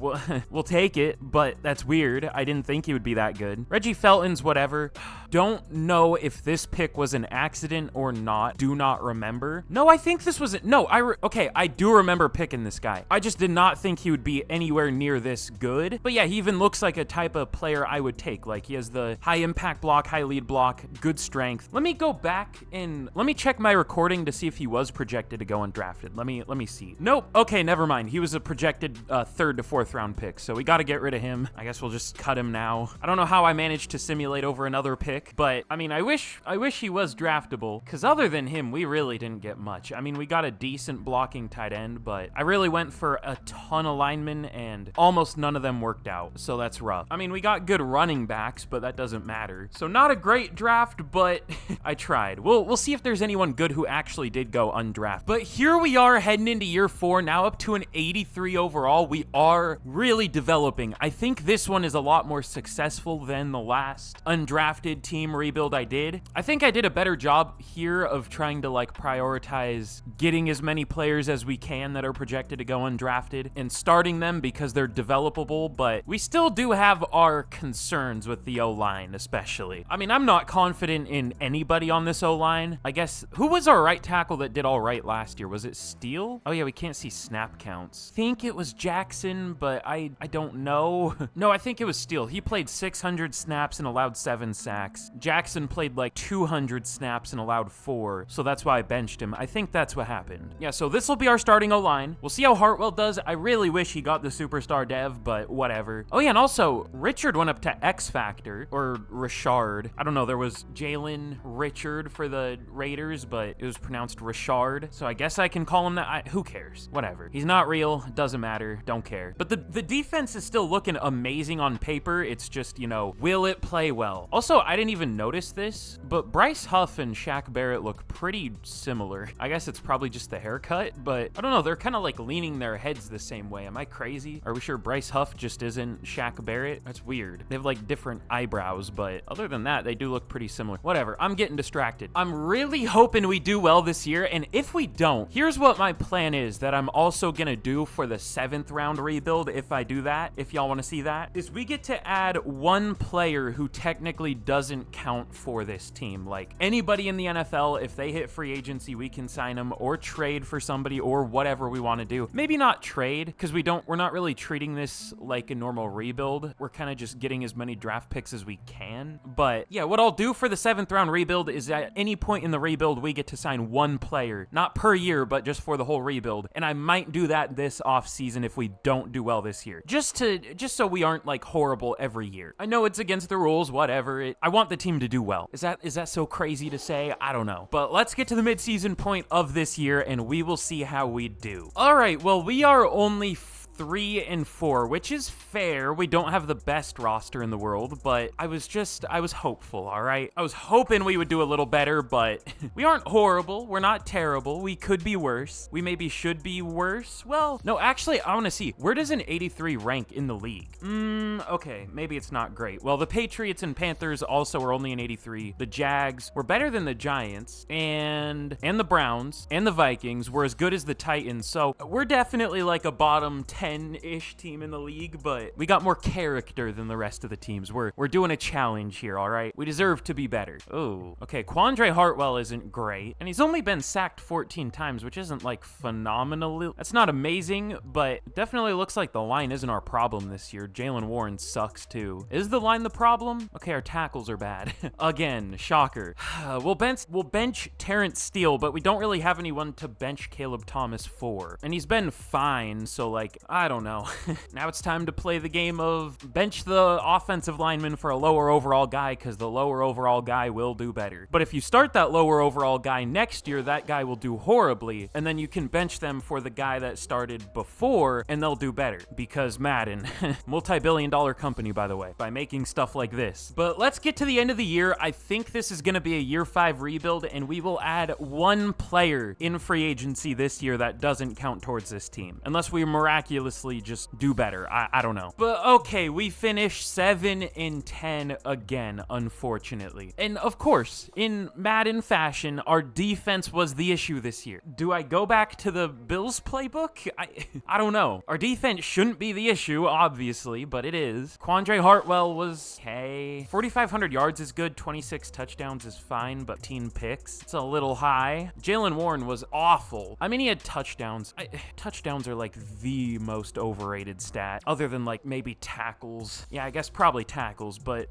we'll take it, but that's weird. I didn't think he would be that good. Reggie Felton's whatever. Don't know if this pick was an accident or not. Do not remember. No, I think this was no. Okay, I do remember picking this guy. I just did not think he would be anywhere near this good. But yeah, he even looks like a type of player I would take. Like he has the high impact block, high lead block, good strength. Let me go back and let me check my recording to see if he was projected to go undrafted. Let me see. Nope. Okay, never mind. He was a projected 3rd to 4th round pick, so we got to get rid of him. I guess we'll just cut him now. I don't know how I managed to simulate over another pick, but I mean, I wish he was draftable, because other than him, we really didn't get much. I mean, we got a decent blocking tight end, but I really went for a ton of linemen, and almost none of them worked out, so that's rough. I mean, we got good running backs, but that doesn't matter. So not a great draft, but I tried. We'll see if there's anyone good who actually did go undrafted. But here we are heading into year 4, now up to an 83 overall. We are really developing. I think this one is a lot more successful than the last undrafted team rebuild I did. I think I did a better job here of trying to like prioritize getting as many players as we can that are projected to go undrafted and starting them because they're developable, but we still do have our concerns with the O-line especially. I mean, I'm not confident in anybody on this O-line. I guess, who was our right tackle that did all right last year? Was it Steele? Oh yeah, we can't see snap counts. I think it was Jackson, but I don't know. No, I think it was Steele. He played 600 snaps and allowed 7 sacks. Jackson played like 200 snaps and allowed 4, so that's why I benched him. I think that's what happened. Yeah, so this will be our starting O-line. We'll see how Hartwell does. I really wish he got the superstar dev, but whatever. Oh yeah, and also, Richard went up to X Factor, or Richard. I don't know, there was Jalen Richard for the Raiders, but it was pronounced Richard, so I guess I can call him that. Who cares? Whatever. He's not real, doesn't matter, don't care. But the defense is still looking amazing on paper. It's just, you know, will it play well? Also, I didn't even notice this, but Bryce Huff and Shaq Barrett look pretty similar. I guess it's probably just the haircut, but I don't know, they're kind of like leaning their heads the same way. Am I crazy? Are we sure Bryce Huff just isn't Shaq Barrett? That's weird. They have like different eyebrows, but other than that, they do look pretty similar. Whatever, I'm getting distracted. I'm really hoping we do well this year, and if we don't, here's what my plan is that I'm also gonna do for the 7th round rebuild if I do that, if y'all want to see that, is we get to add one player who technically doesn't count for this team. Like anybody in the NFL, if they hit free agency, we can sign them or trade for somebody or whatever we want to do. Maybe not trade, because we're not really treating this like a normal rebuild. We're kind of just getting as many draft picks as we can. But yeah, what I'll do for the 7th round rebuild is at any point in the rebuild, we get to sign one player, not per year, but just for the whole rebuild. And I might do that this off season if we don't do well this year, just so we aren't like horrible every year. I know it's against the rules, whatever. I want the team to do well. Is that so crazy to say? I don't know. But let's get to the midseason point of this year and we will see how we do. All right, well, we are only 3-4, which is fair. We don't have the best roster in the world, but I was hopeful, all right? I was hoping we would do a little better, but we aren't horrible. We're not terrible. We could be worse. We maybe should be worse. Well, no, actually, I want to see. Where does an 83 rank in the league? Okay, maybe it's not great. Well, the Patriots and Panthers also are only an 83. The Jags were better than the Giants, and the Browns, and the Vikings were as good as the Titans, so we're definitely like a bottom 10-ish team in the league, but we got more character than the rest of the teams. We're doing a challenge here, all right? We deserve to be better. Oh, okay, Quandre Hartwell isn't great, and he's only been sacked 14 times, which isn't like phenomenal. That's not amazing, but definitely looks like the line isn't our problem this year. Jalen Warren sucks too. Is the line the problem? Okay, our tackles are bad. Again, shocker. We'll bench Terrence Steele, but we don't really have anyone to bench Caleb Thomas for. And he's been fine, so like, I don't know. Now it's time to play the game of bench the offensive lineman for a lower overall guy, because the lower overall guy will do better. But if you start that lower overall guy next year, that guy will do horribly, and then you can bench them for the guy that started before, and they'll do better. Because Madden, multi-billion-dollar company, by the way, by making stuff like this. But let's get to the end of the year. I think this is going to be a year 5 rebuild, and we will add one player in free agency this year that doesn't count towards this team. Unless we miraculously just do better. I don't know. But okay, we finished 7-10 again, unfortunately. And of course, in Madden fashion, our defense was the issue this year. Do I go back to the Bills playbook? I don't know. Our defense shouldn't be the issue, obviously, but it is. Quandre Hartwell was okay. 4,500 yards is good. 26 touchdowns is fine, but 10 picks. It's a little high. Jalen Warren was awful. I mean, he had touchdowns. Touchdowns are like the most overrated stat, other than like maybe tackles. Yeah, I guess probably tackles, but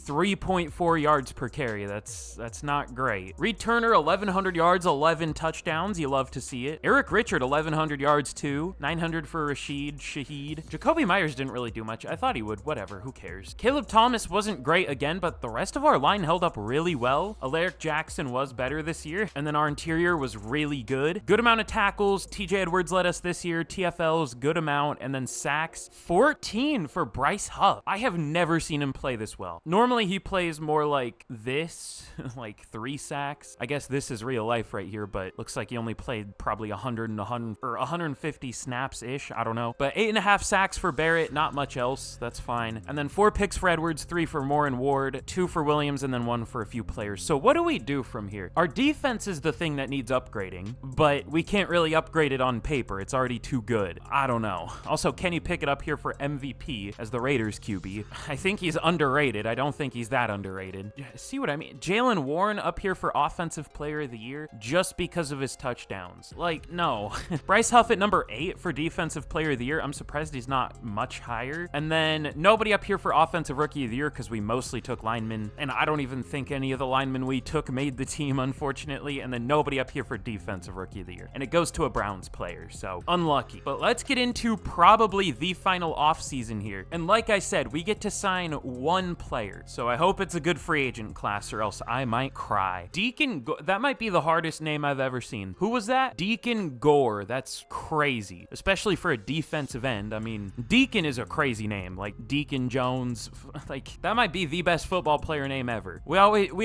3.4 yards per carry. That's not great. Reed Turner, 1,100 yards, 11 touchdowns. You love to see it. Eric Richard, 1,100 yards too. 900 for Rashid Shaheed. Jacoby Myers didn't really do much. I thought he would. Whatever. Who cares? Caleb Thomas wasn't great again, but the rest of our line held up really well. Alaric Jackson was better this year, and then our interior was really good. Good amount of tackles. TJ Edwards led us this year. TFL's good amount, and then sacks. 14 for Bryce Huff. I have never seen him play this well. Normally he plays more like this, like 3 sacks. I guess this is real life right here, but looks like he only played probably 150 snaps-ish. I don't know. But 8.5 sacks for Barrett. Not much else. That's fine. And then 4 picks for Edwards, 3 for Moore and Ward, 2 for Williams, and then 1 for a few players. So what do we do from here? Our defense is the thing that needs upgrading, but we can't really upgrade it on paper. It's already too good. I don't know. Also, Kenny Pickett up here for MVP as the Raiders QB. I think he's underrated. I don't think he's that underrated. See what I mean? Jalen Warren up here for Offensive Player of the Year just because of his touchdowns. Like, no. Bryce Huff at number 8 for Defensive Player of the Year. I'm surprised he's not much higher. And then nobody up here for Offensive Rookie of the Year because we mostly took linemen, and I don't even think any of the linemen we took made the team, unfortunately. And then nobody up here for Defensive Rookie of the Year. And it goes to a Browns player, so unlucky. But let's get into probably the final offseason here. And like I said, we get to sign one player. So I hope it's a good free agent class, or else I might cry. That might be the hardest name I've ever seen. Who was that? Deacon Gore. That's crazy, especially for a defensive end. I mean, Deacon is a crazy name, like Deacon Jones. Like, that might be the best football player name ever. We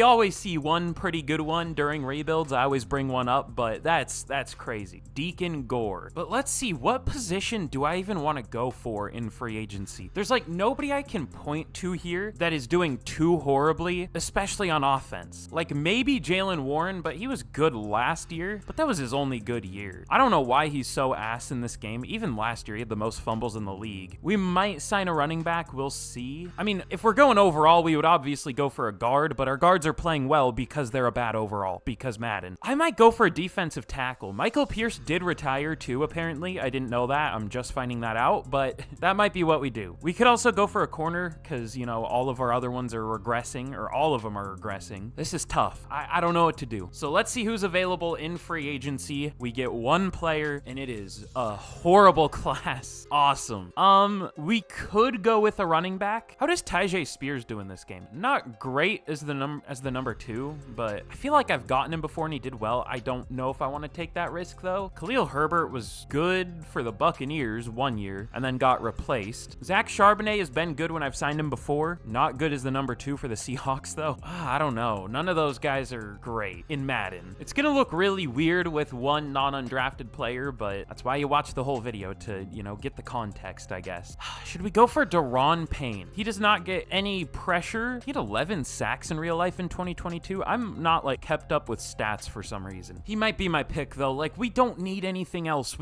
always see one pretty good one during rebuilds. I always bring one up, but that's crazy. Deacon Gore. But let's see, what position do I even want to go for in free agency? There's like nobody I can point to here that is doing too horribly, especially on offense. Like maybe Jalen Warren, but he was good last year, but that was his only good year. I don't know why he's so ass in this game. Even last year, he had the most fumbles in the league. We might sign a running back. We'll see. I mean, if we're going overall, we would obviously go for a guard, but our guards are playing well because they're a bad overall, because Madden. I might go for a defensive tackle. Michael Pierce did retire too, apparently. I didn't know that. I'm just finding that out, but that might be what we do. We could also go for a corner because, you know, all of our other ones are regressing, or all of them are regressing. This is tough. I don't know what to do. So let's see who's available in free agency. We get one player, and it is a horrible class. Awesome. We could go with a running back. How does Tyjae Spears do in this game? Not great as the number 2, but I feel like I've gotten him before and he did well. I don't know if I want to take that risk though. Khalil Herbert was good for the Buccaneers. years, 1 year, and then got replaced. Zach Charbonnet has been good when I've signed him before. Not good as the number 2 for the Seahawks, though. I don't know. None of those guys are great in Madden. It's gonna look really weird with one non-undrafted player, but that's why you watch the whole video to, you know, get the context, I guess. Should we go for Daron Payne? He does not get any pressure. He had 11 sacks in real life in 2022. I'm not, like, kept up with stats for some reason. He might be my pick, though. Like, we don't need anything else.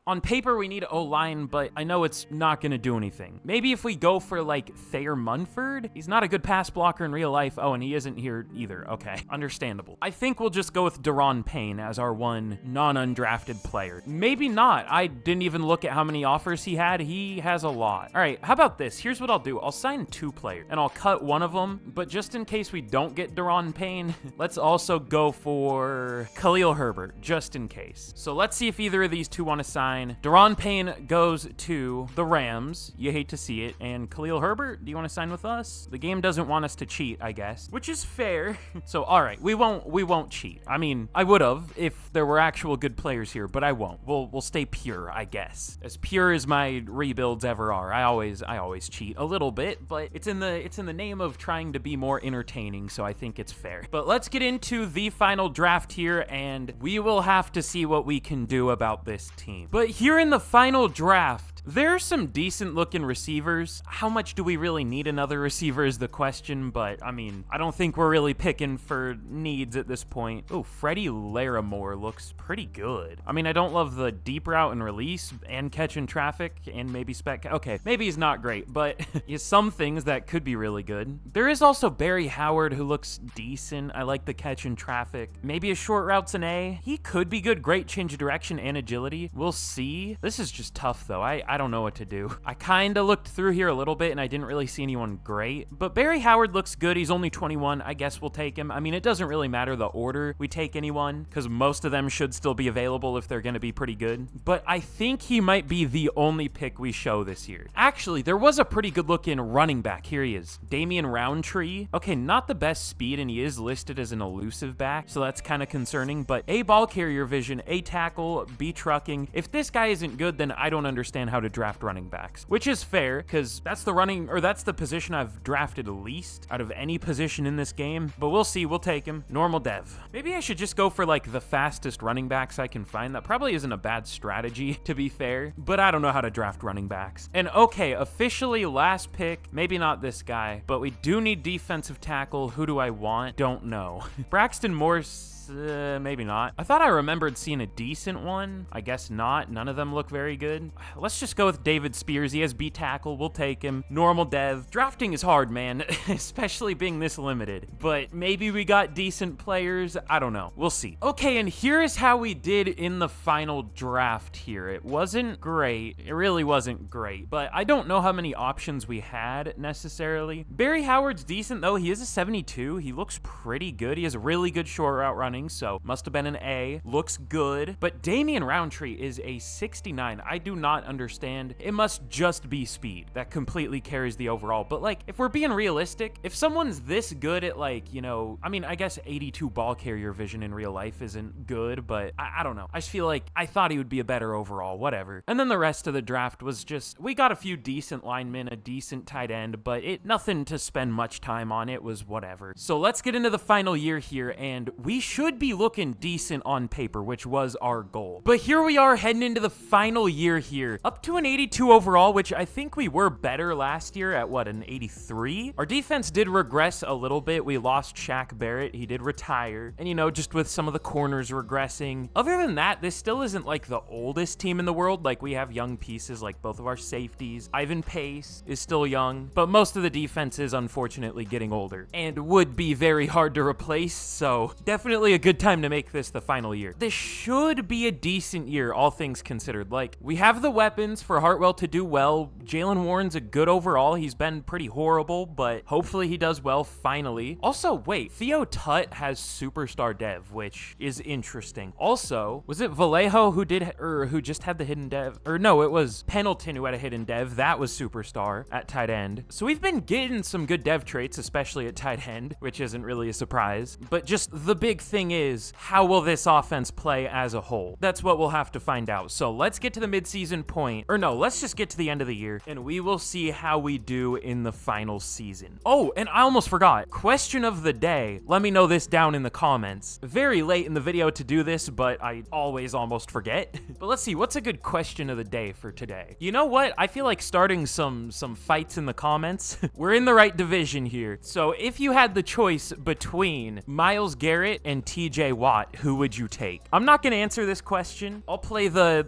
On paper, we need O-line, but I know it's not gonna do anything. Maybe if we go for, like, Thayer Munford? He's not a good pass blocker in real life. Oh, and he isn't here either. Okay, understandable. I think we'll just go with Daron Payne as our one non-undrafted player. Maybe not. I didn't even look at how many offers he had. He has a lot. All right, how about this? Here's what I'll do. I'll sign 2 players, and I'll cut one of them, but just in case we don't get Daron Payne, let's also go for Khalil Herbert, just in case. So let's see if either of these 2 want to sign. Daron Payne goes to the Rams. You hate to see it. And Khalil Herbert, do you want to sign with us? The game doesn't want us to cheat, I guess, which is fair. So, all right, we won't cheat. I mean, I would have if there were actual good players here, but I won't. We'll stay pure, I guess. As pure as my rebuilds ever are. I always cheat a little bit, but it's in the name of trying to be more entertaining, so I think it's fair. But let's get into the final draft here, and we will have to see what we can do about this team. But here in the final draft, there are some decent looking receivers. How much do we really need another receiver is the question, but I mean, I don't think we're really picking for needs at this point. Oh, Freddie Larimore looks pretty good. I mean, I don't love the deep route and release and catch in traffic and maybe okay, maybe he's not great, but he has some things that could be really good. There is also Barry Howard who looks decent. I like the catch in traffic. Maybe his short routes an A. He could be good. Great change of direction and agility. We'll see. This is just tough though. I don't know what to do. I kind of looked through here a little bit and I didn't really see anyone great, but Barry Howard looks good. He's only 21. I guess we'll take him. I mean, it doesn't really matter the order we take anyone because most of them should still be available if they're going to be pretty good, but I think he might be the only pick we show this year. Actually, there was a pretty good looking running back. Here he is. Damian Roundtree. Okay, not the best speed and he is listed as an elusive back, so that's kind of concerning, but A, ball carrier vision, A, tackle, B, trucking. If this guy isn't good, then I don't understand how to draft running backs, which is fair because that's the position I've drafted least out of any position in this game, but we'll see. We'll take him. Normal dev. Maybe I should just go for like the fastest running backs I can find. That probably isn't a bad strategy to be fair, but I don't know how to draft running backs. And okay, officially last pick, maybe not this guy, but we do need defensive tackle. Who do I want? Don't know. Braxton Morse. Maybe not. I thought I remembered seeing a decent one. I guess not. None of them look very good. Let's just go with David Spears. He has B tackle. We'll take him. Normal dev. Drafting is hard, man, especially being this limited. But maybe we got decent players. I don't know. We'll see. Okay, and here is how we did in the final draft here. It wasn't great. It really wasn't great. But I don't know how many options we had necessarily. Barry Howard's decent, though. He is a 72. He looks pretty good. He has a really good short route running, so must have been an A. Looks good. But Damian Roundtree is a 69. I do not understand. It must just be speed that completely carries the overall. But like, if we're being realistic, if someone's this good at like, you know, I mean, I guess 82 ball carrier vision in real life isn't good, but I don't know. I just feel like I thought he would be a better overall, whatever. And then the rest of the draft was just, we got a few decent linemen, a decent tight end, but nothing to spend much time on. It was whatever. So let's get into the final year here, and we should be looking decent on paper, which was our goal. But here we are heading into the final year here. Up to an 82 overall, which I think we were better last year at, what, an 83? Our defense did regress a little bit. We lost Shaq Barrett. He did retire. And, you know, just with some of the corners regressing. Other than that, this still isn't like the oldest team in the world. Like, we have young pieces like both of our safeties. Ivan Pace is still young, but most of the defense is unfortunately getting older and would be very hard to replace. So definitely a good time to make this the final year. This should be a decent year, all things considered. Like, we have the weapons for Hartwell to do well. Jalen Warren's a good overall. He's been pretty horrible, but hopefully he does well finally. Also, wait, Theo Tutt has superstar dev, which is interesting. Also, was it Vallejo who just had the hidden dev? Or no, it was Pendleton who had a hidden dev. That was superstar at tight end. So we've been getting some good dev traits, especially at tight end, which isn't really a surprise. But just the big thing thing is, how will this offense play as a whole? That's what we'll have to find out. So let's get to the midseason point, or no, let's just get to the end of the year, and we will see how we do in the final season. Oh, and I almost forgot. Question of the day. Let me know this down in the comments. Very late in the video to do this, but I always almost forget. But let's see, what's a good question of the day for today? You know what? I feel like starting some fights in the comments. We're in the right division here. So if you had the choice between Myles Garrett and TJ Watt, who would you take? I'm not gonna answer this question. I'll play the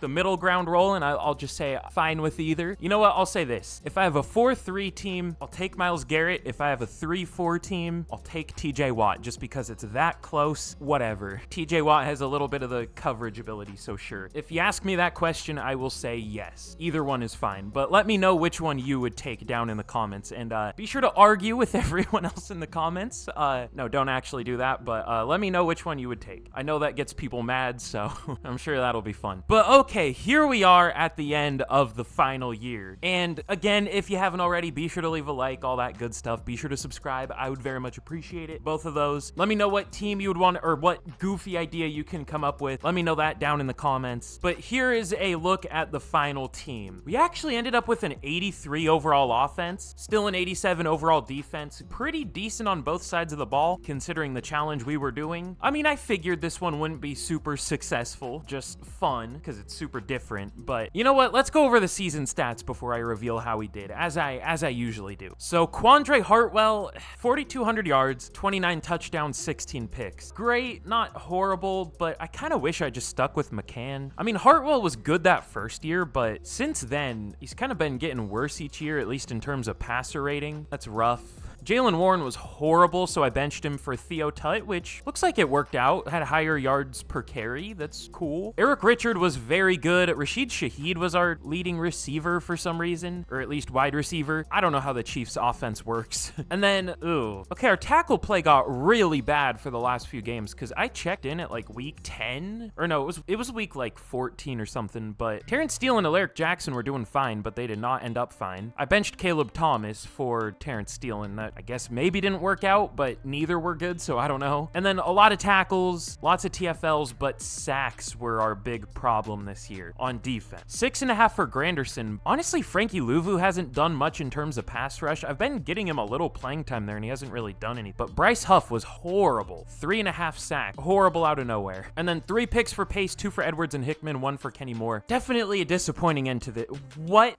middle ground role, and I'll just say fine with either. You know what? I'll say this. If I have a 4-3 team, I'll take Myles Garrett. If I have a 3-4 team, I'll take TJ Watt, just because it's that close. Whatever. TJ Watt has a little bit of the coverage ability, so sure. If you ask me that question, I will say yes. Either one is fine, but let me know which one you would take down in the comments, and be sure to argue with everyone else in the comments. No, don't actually do that, but let me know which one you would take. I know that gets people mad, so I'm sure that'll be fun. But okay, here we are at the end of the final year. And again, if you haven't already, be sure to leave a like, all that good stuff. Be sure to subscribe. I would very much appreciate it. Both of those. Let me know what team you would want, or what goofy idea you can come up with. Let me know that down in the comments. But here is a look at the final team. We actually ended up with an 83 overall offense, still an 87 overall defense. Pretty decent on both sides of the ball, considering the challenge we were doing. I mean, I figured this one wouldn't be super successful, just fun, because it's super different. But you know what? Let's go over the season stats before I reveal how we did, as I usually do. So Quandre Hartwell, 4,200 yards, 29 touchdowns, 16 picks. Great, not horrible, but I kind of wish I just stuck with McCann. I mean, Hartwell was good that first year, but since then, he's kind of been getting worse each year, at least in terms of passer rating. That's rough. Jalen Warren was horrible, so I benched him for Theo Tutt, which looks like it worked out. Had higher yards per carry. That's cool. Eric Richard was very good. Rashid Shaheed was our leading receiver for some reason, or at least wide receiver. I don't know how the Chiefs' offense works. And then, okay, our tackle play got really bad for the last few games, because I checked in at like week 10, or no, it was week like 14 or something, but Terrence Steele and Alaric Jackson were doing fine, but they did not end up fine. I benched Caleb Thomas for Terrence Steele, and that I guess maybe didn't work out, but neither were good, so I don't know. And then a lot of tackles, lots of TFLs, but sacks were our big problem this year on defense. 6.5 for Granderson. Honestly, Frankie Louvu hasn't done much in terms of pass rush. I've been getting him a little playing time there, and he hasn't really done any. But Bryce Huff was horrible. 3.5 sacks. Horrible out of nowhere. And then 3 picks for Pace, 2 for Edwards and Hickman, 1 for Kenny Moore. Definitely a disappointing end to the... What?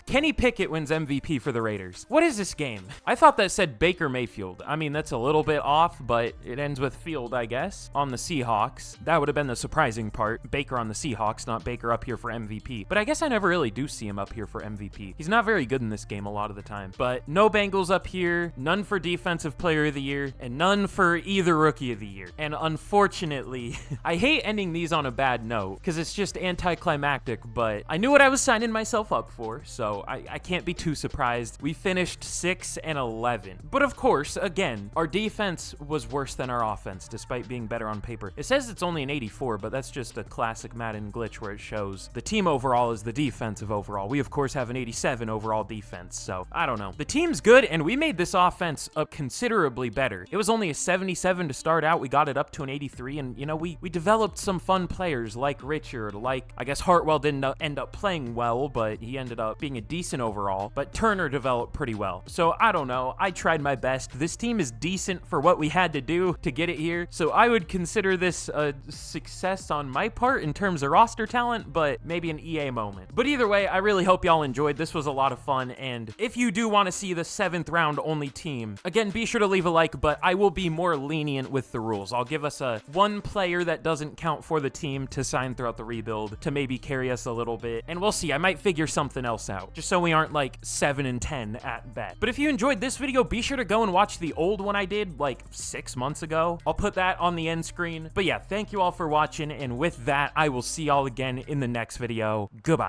Kenny Pickett wins MVP for the Raiders. What is this game? I thought that said Baker Mayfield. I mean, that's a little bit off, but it ends with Field, I guess, on the Seahawks. That would have been the surprising part. Baker on the Seahawks, not Baker up here for MVP. But I guess I never really do see him up here for MVP. He's not very good in this game a lot of the time. But no Bengals up here, none for Defensive Player of the Year, and none for either Rookie of the Year. And unfortunately, I hate ending these on a bad note, because it's just anticlimactic, but I knew what I was signing myself up for, so I can't be too surprised. We finished 6-11. But of course, again, our defense was worse than our offense, despite being better on paper. It says it's only an 84, but that's just a classic Madden glitch where it shows the team overall is the defensive overall. We, of course, have an 87 overall defense, so I don't know. The team's good, and we made this offense up considerably better. It was only a 77 to start out. We got it up to an 83, and, you know, we developed some fun players like Richard, like, I guess Hartwell didn't end up playing well, but he ended up being a decent overall, but Turner developed pretty well. So, I don't know. I tried my best. This team is decent for what we had to do to get it here, so I would consider this a success on my part in terms of roster talent, but maybe an EA moment. But either way, I really hope y'all enjoyed. This was a lot of fun, and if you do want to see the 7th round only team, again, be sure to leave a like, but I will be more lenient with the rules. I'll give us a 1 player that doesn't count for the team to sign throughout the rebuild to maybe carry us a little bit, and we'll see. I might figure something else out, just so we aren't like 7-10 at best. But if you enjoyed this video, be sure to go and watch the old one I did like 6 months ago. I'll put that on the end screen. But yeah, thank you all for watching, and with that, I will see y'all again in the next video. Goodbye.